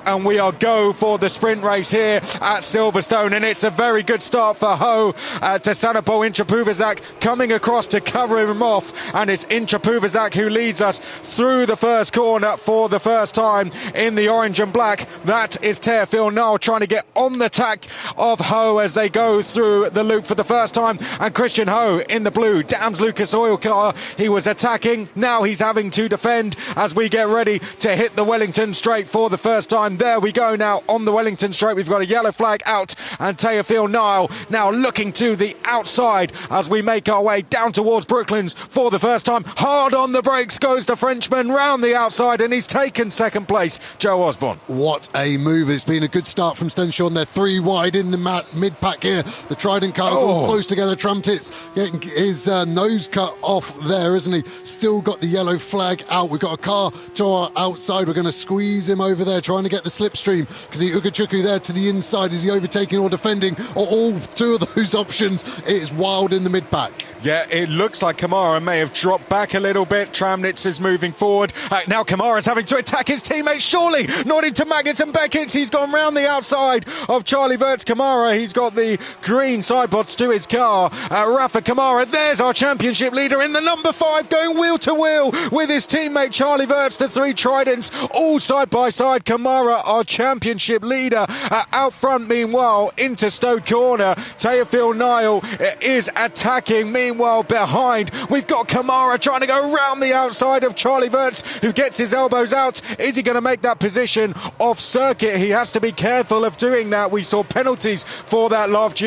and we are go for the sprint race here at Silverstone, and it's a very good start for Ho to Sanapol Intrapuvizak coming across to cover him off, and it's Intrapuvizak who leads us through the first corner for the first time in the orange and black. That is Teofil Nile trying to get on the tack of Ho as they go through the loop for the first time, and Christian Ho in the blue Dams Lucas Oil car. He was attacking, now he's having to defend as we get ready to hit the Wellington straight for the first time. There we go now on the Wellington straight. We've got a yellow flag out, and Teofil Nile now looking to the outside as we make our way down towards Brooklands for the first time. Hard on the brakes goes the Frenchman round the outside, and he's taken second place. Joe Osborne. What a move. It's been a good start from Stenshorn. They're three wide in the mid-pack here. The Trident cars all close together. Trumpets getting his nose cut off there, isn't he? Still got the yellow flag out. We've got a car to our outside. We're going to squeeze him over there, trying to get the slipstream, because the Ugachuku there to the inside. Is he overtaking or defending? Or all two of those options. It is wild in the mid-pack. Yeah, it looks like Kamara may have dropped back a little bit. Tramnitz is moving forward. Now Kamara's having to attack his teammates. Surely not into Maggots and Beckett's. He's gone round the outside of Charlie Verts Kamara. He's got the green side pods to his car. Rafa Kamara, there's our championship leader in the number 5, going wheel to wheel with his teammate Charlie Verts. The 3 Tridents all side by side. Kamara, our championship leader, out front. Meanwhile, into Stoke Corner, Teofil Nile is attacking. Meanwhile, behind, we've got Kamara trying to go round the outside of Charlie Verts, who gets his elbows out. Is he going to make that position off circuit? He has to be careful of doing that. We saw penalties for that last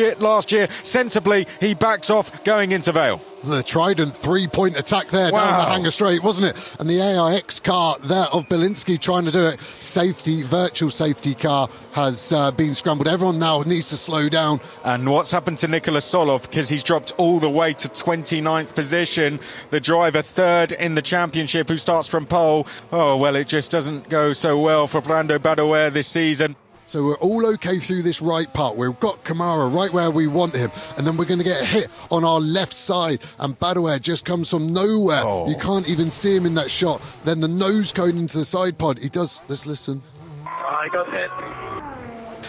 year. Sensibly, he backs off going into Vale. The Trident 3-point attack there down the hanger straight, wasn't it? And the AIX car there of Belinsky trying to do it. Safety, virtual safety car has been scrambled. Everyone now needs to slow down. And what's happened to Nicholas Solov, because he's dropped all the way to 29th position. The driver 3rd in the championship who starts from pole. Oh, well, it just doesn't go so well for Brando Badoer this season. So we're all okay through this right part. We've got Kamara right where we want him, and then we're going to get a hit on our left side, and Badoer just comes from nowhere. You can't even see him in that shot. Then the nose cone into the side pod. He does, let's listen. I got hit.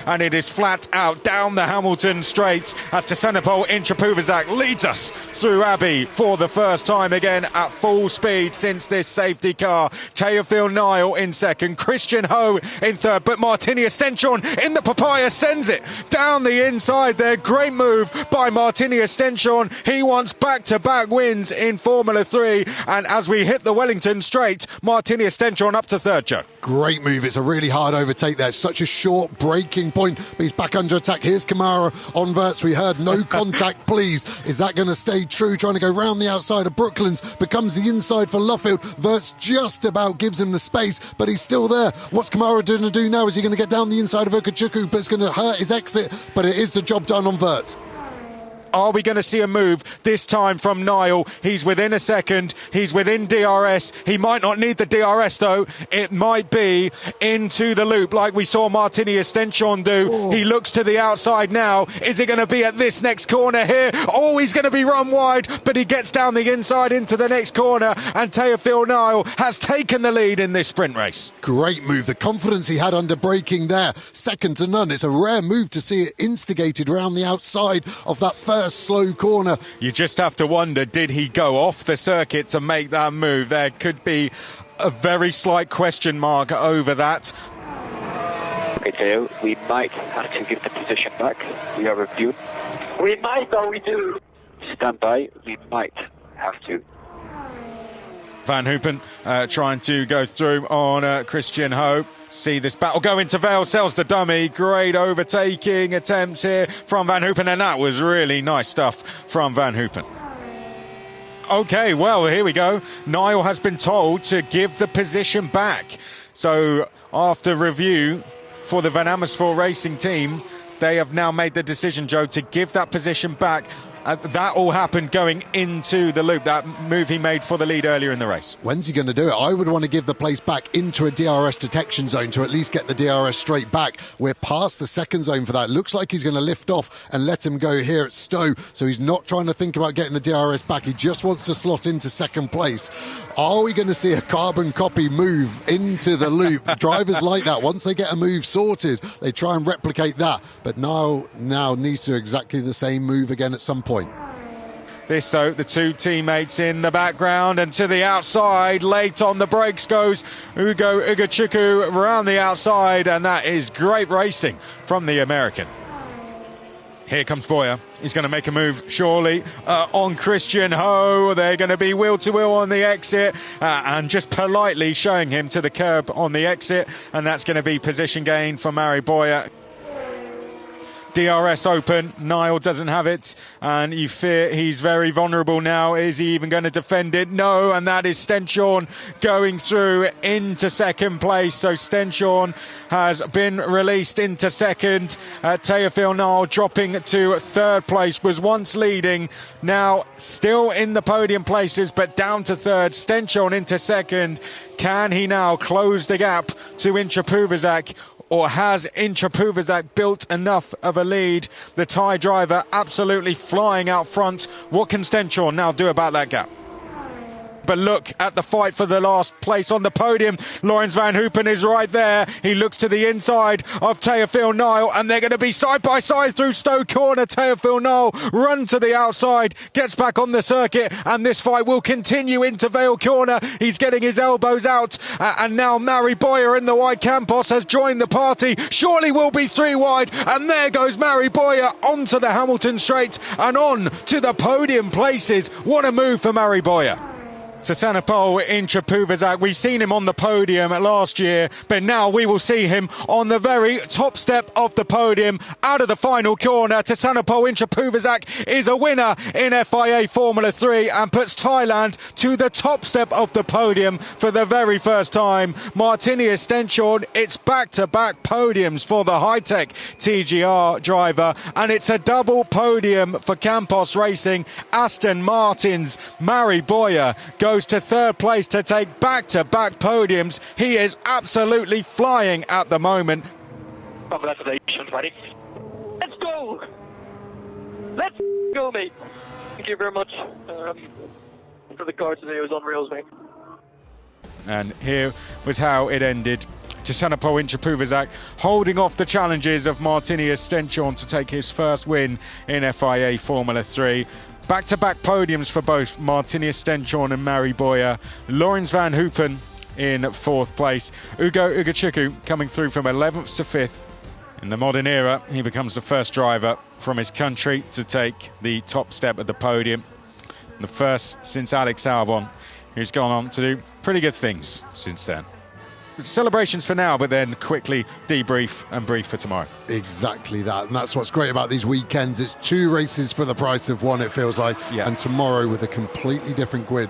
And it is flat out down the Hamilton straight as Sanapol Intrapuvizak leads us through Abbey for the first time again at full speed since this safety car. Teofil Nile in second, Christian Ho in third, but Martini Stenshorn in the papaya sends it down the inside there. Great move by Martini Stenshorn. He wants back-to-back wins in Formula 3, and as we hit the Wellington straight, Martini Stenshorn up to third, Joe. Great move. It's a really hard overtake there. Such a short braking point, but he's back under attack. Here's Kamara on Verts. We heard no contact, please. Is that going to stay true? Trying to go round the outside of Brooklands, becomes the inside for Luffield. Verts just about gives him the space, but he's still there. What's Kamara going to do now? Is he going to get down the inside of Okachuku, but it's going to hurt his exit, but it is the job done on Verts. Are we going to see a move this time from Nile? He's within a second. He's within DRS. He might not need the DRS, though. It might be into the loop like we saw Martini Stenshorn do. He looks to the outside now. Is it going to be at this next corner here? Oh, he's going to be run wide, but he gets down the inside into the next corner, and Teofil Nile has taken the lead in this sprint race. Great move. The confidence he had under braking there, second to none. It's a rare move to see it instigated around the outside of that first slow corner. You just have to wonder, did he go off the circuit to make that move? There could be a very slight question mark over that. Okay, Theo, we might have to give the position back. We are reviewed. We might, or we do. Stand by, we might have to. Van Hoopen trying to go through on Christian Ho. See this battle go into Vale, sells the dummy. Great overtaking attempts here from Van Hoopen, and that was really nice stuff from Van Hoopen. Okay, well, here we go. Nile has been told to give the position back. So after review for the Van Amersfoort Racing team, they have now made the decision, Joe, to give that position back That all happened going into the loop, that move he made for the lead earlier in the race. When's he going to do it? I would want to give the place back into a DRS detection zone to at least get the DRS straight back. We're past the second zone for that. Looks like he's going to lift off and let him go here at Stowe. So he's not trying to think about getting the DRS back. He just wants to slot into second place. Are we going to see a carbon copy move into the loop? Drivers like that. Once they get a move sorted, they try and replicate that. But now needs to do exactly the same move again at some point. This, though, the two teammates in the background, and to the outside, late on the brakes goes Ugo Ugachukwu around the outside, and that is great racing from the American. Here comes Boyer. He's going to make a move, surely, on Christian Ho. They're going to be wheel-to-wheel on the exit, and just politely showing him to the curb on the exit, and that's going to be position gain for Mari Boyer. DRS open, Niall doesn't have it, and you fear he's very vulnerable now. Is he even going to defend it? No, and that is Stenshorn going through into second place. So Stenshorn has been released into second. Teofil Niall dropping to third place, was once leading, now still in the podium places, but down to third. Stenshorn into second. Can he now close the gap to Intra Puvazak? Or has Intra Puvazak built enough of a lead? The Thai driver absolutely flying out front. What can Stenshorn now do about that gap? But look at the fight for the last place on the podium. Laurens van Hoopen is right there. He looks to the inside of Teofil Niall, and they're going to be side by side through Stowe Corner. Teofil Niall run to the outside, gets back on the circuit, and this fight will continue into Vale Corner. He's getting his elbows out, and now Mari Boyer in the white Campos has joined the party. Surely will be three wide, and there goes Mari Boyer onto the Hamilton straight and on to the podium places. What a move for Mari Boyer. Sasanapol Intra Puvazak, we've seen him on the podium last year, but now we will see him on the very top step of the podium, out of the final corner. Sasanapol Intra Puvazak is a winner in FIA Formula 3 and puts Thailand to the top step of the podium for the very first time. Martinius Stenshorn, it's back-to-back podiums for the high-tech TGR driver, and it's a double podium for Campos Racing. Aston Martin's Mari Boyer goes to third place to take back-to-back podiums. He is absolutely flying at the moment. Congratulations, buddy. Let's go! Let's go, mate. Thank you very much for the car today. It was unreal, mate. And here was how it ended. Sasanapol Intra Puvazak holding off the challenges of Martinius Stenshorn to take his first win in FIA Formula 3. Back-to-back podiums for both Martinius Stenshorn and Mari Boyer. Laurens van Hoopen in fourth place. Ugo Ugachukwu coming through from 11th to 5th. In the modern era, he becomes the first driver from his country to take the top step at the podium. The first since Alex Albon, who's gone on to do pretty good things since then. Celebrations for now, but then quickly debrief and brief for tomorrow. Exactly that, and that's what's great about these weekends. It's two races for the price of one, it feels like, yeah. And tomorrow with a completely different grid